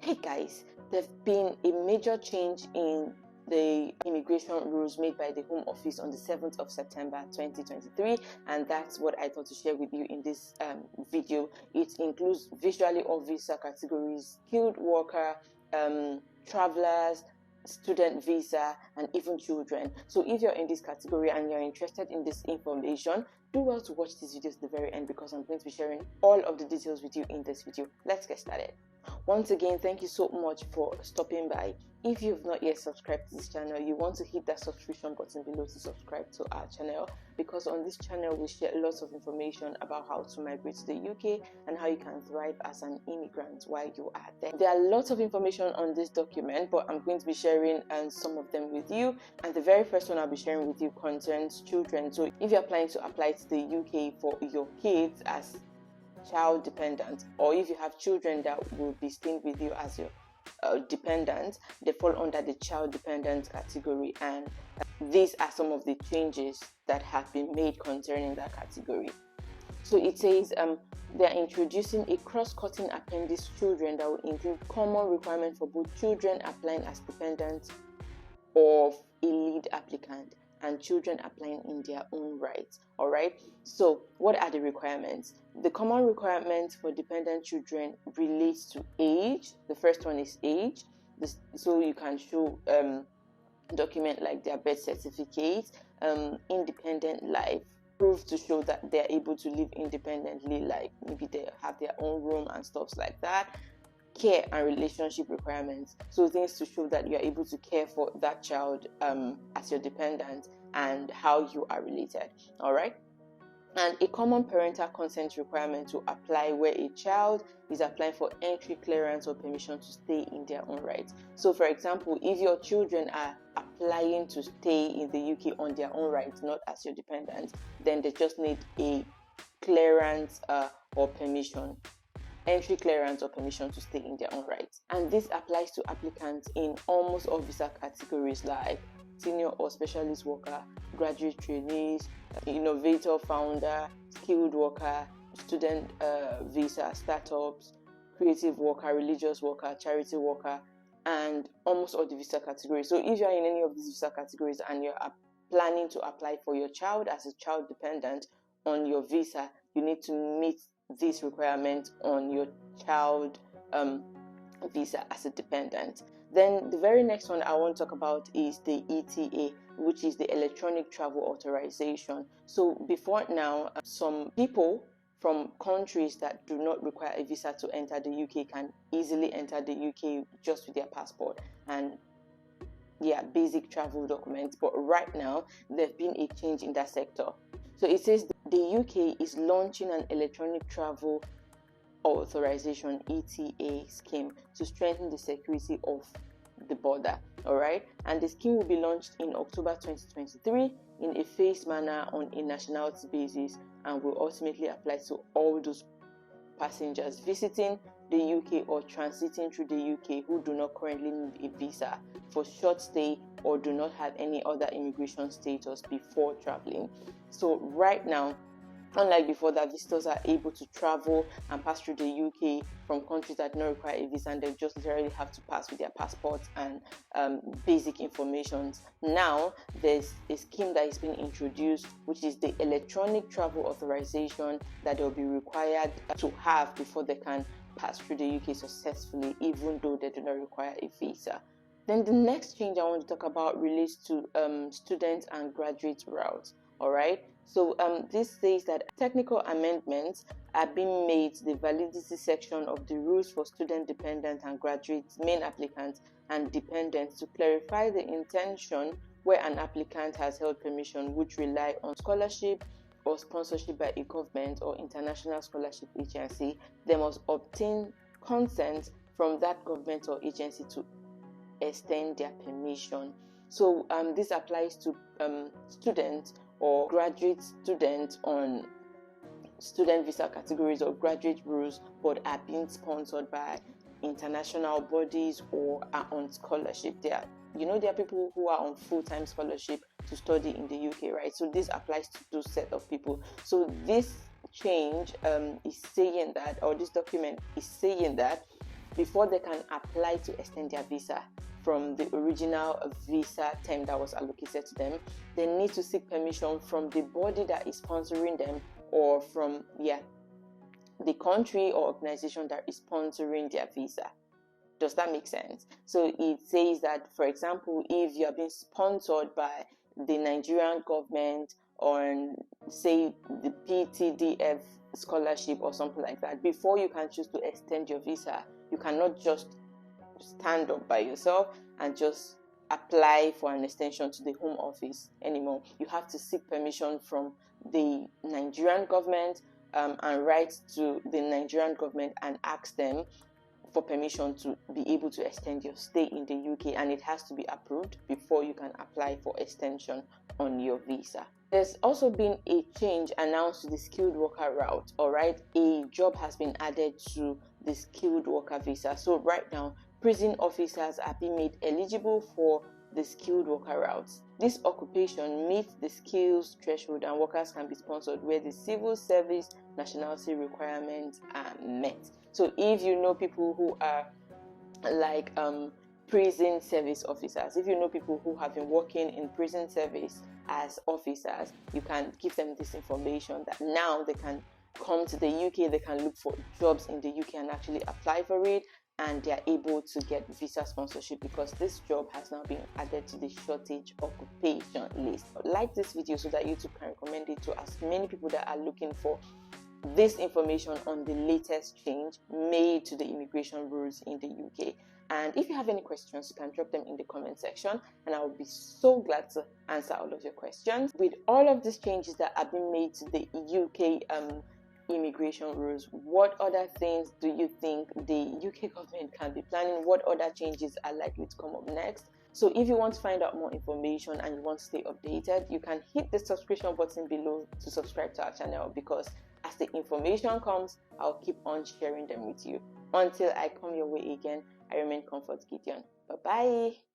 Hey guys, there's been a major change in the immigration rules made by the Home Office on the 7th of September 2023, and that's what I thought to share with you in this video. It includes virtually all visa categories: skilled worker, travelers, student visa, and even children. So if you're in this category and you're interested in this information, do well to watch this video to the very end, because I'm going to be sharing all of the details with you in this video. Let's get started. Once again, thank you so much for stopping by. If you've not yet subscribed to this channel, you want to hit that subscription button below to subscribe to our channel, because on this channel we share lots of information about how to migrate to the UK and how you can thrive as an immigrant while you are there. There are lots of information on this document, but I'm going to be sharing some of them with you. And the very first one I'll be sharing with you concerns children. So if you're planning to apply to the UK for your kids as child dependent, or if you have children that will be staying with you as your dependent, they fall under the child dependent category, and these are some of the changes that have been made concerning that category. So it says they're introducing a cross-cutting appendix children that will include common requirements for both children applying as dependents of a lead applicant and children applying in their own right. All right, so what are the requirements? The common requirements for dependent children relates to age. The first one is age. So you can show document like their birth certificate, independent life, proof to show that they're able to live independently, like maybe they have their own room and stuff like that. Care and relationship requirements, so things to show that you are able to care for that child as your dependent and how you are related. All right. And a common parental consent requirement to apply where a child is applying for entry, clearance, or permission to stay in their own right. So for example, if your children are applying to stay in the UK on their own right, not as your dependent, then they just need a clearance or permission, entry, clearance, or permission to stay in their own right. And this applies to applicants in almost all visa categories like senior or specialist worker, graduate trainees, innovator, founder, skilled worker, student visa, startups, creative worker, religious worker, charity worker, and almost all the visa categories. So if you are in any of these visa categories and you're planning to apply for your child as a child dependent on your visa, you need to meet these requirements on your child visa as a dependent. Then the very next one I want to talk about is the ETA, which is the Electronic Travel Authorization. So before now, some people from countries that do not require a visa to enter the UK can easily enter the UK just with their passport and basic travel documents. But right now, there's been a change in that sector. So it says the UK is launching an Electronic Travel Authorization (ETA) scheme to strengthen the security of the border. All right, and the scheme will be launched in October 2023 in a phased manner on a nationality basis, and will ultimately apply to all those passengers visiting the UK or transiting through the UK who do not currently need a visa for short stay or do not have any other immigration status before traveling. So right now, unlike before, that visitors are able to travel and pass through the UK from countries that do not require a visa, and they just literally have to pass with their passports and basic information. Now there's a scheme that is being introduced, which is the Electronic Travel Authorization, that they'll be required to have before they can pass through the UK successfully, even though they do not require a visa. Then the next change I want to talk about relates to student and graduate routes. All right. So this says that technical amendments are being made to the validity section of the rules for student dependent and graduate main applicants and dependents to clarify the intention where an applicant has held permission which rely on scholarship or sponsorship by a government or international scholarship agency. They must obtain consent from that government or agency to extend their permission. So this applies to students or graduate students on student visa categories or graduate rules, but are being sponsored by international bodies or are on scholarship. There are people who are on full-time scholarship to study in the UK, right? So this applies to those set of people. So this change is saying that, or this document is saying that before they can apply to extend their visa from the original visa term that was allocated to them, they need to seek permission from the body that is sponsoring them, or from the country or organization that is sponsoring their visa. Does that make sense? So it says that, for example, if you are being sponsored by the Nigerian government, or say the PTDF scholarship or something like that, before you can choose to extend your visa, you cannot just stand up by yourself and just apply for an extension to the Home Office anymore. You have to seek permission from the Nigerian government, and write to the Nigerian government and ask them for permission to be able to extend your stay in the UK, and it has to be approved before you can apply for extension on your visa. There's also been a change announced to the skilled worker route. All right, a job has been added to the skilled worker visa. So right now, prison officers are being made eligible for the skilled worker routes. This occupation meets the skills threshold, and workers can be sponsored where the civil service nationality requirements are met. So if you know people who are like prison service officers, if you know people who have been working in prison service as officers, you can give them this information that now they can come to the UK, they can look for jobs in the UK and actually apply for it, and they are able to get visa sponsorship because this job has now been added to the shortage occupation list. Like this video so that YouTube can recommend it to as many people that are looking for this information on the latest change made to the immigration rules in the UK. And if you have any questions, you can drop them in the comment section, and I will be so glad to answer all of your questions. With all of these changes that have been made to the UK immigration rules, what other things do you think the UK government can be planning? What other changes are likely to come up next? So if you want to find out more information and you want to stay updated, you can hit the subscription button below to subscribe to our channel, because as the information comes, I'll keep on sharing them with you. Until I come your way again, I remain Comfort Gideon. Bye-bye.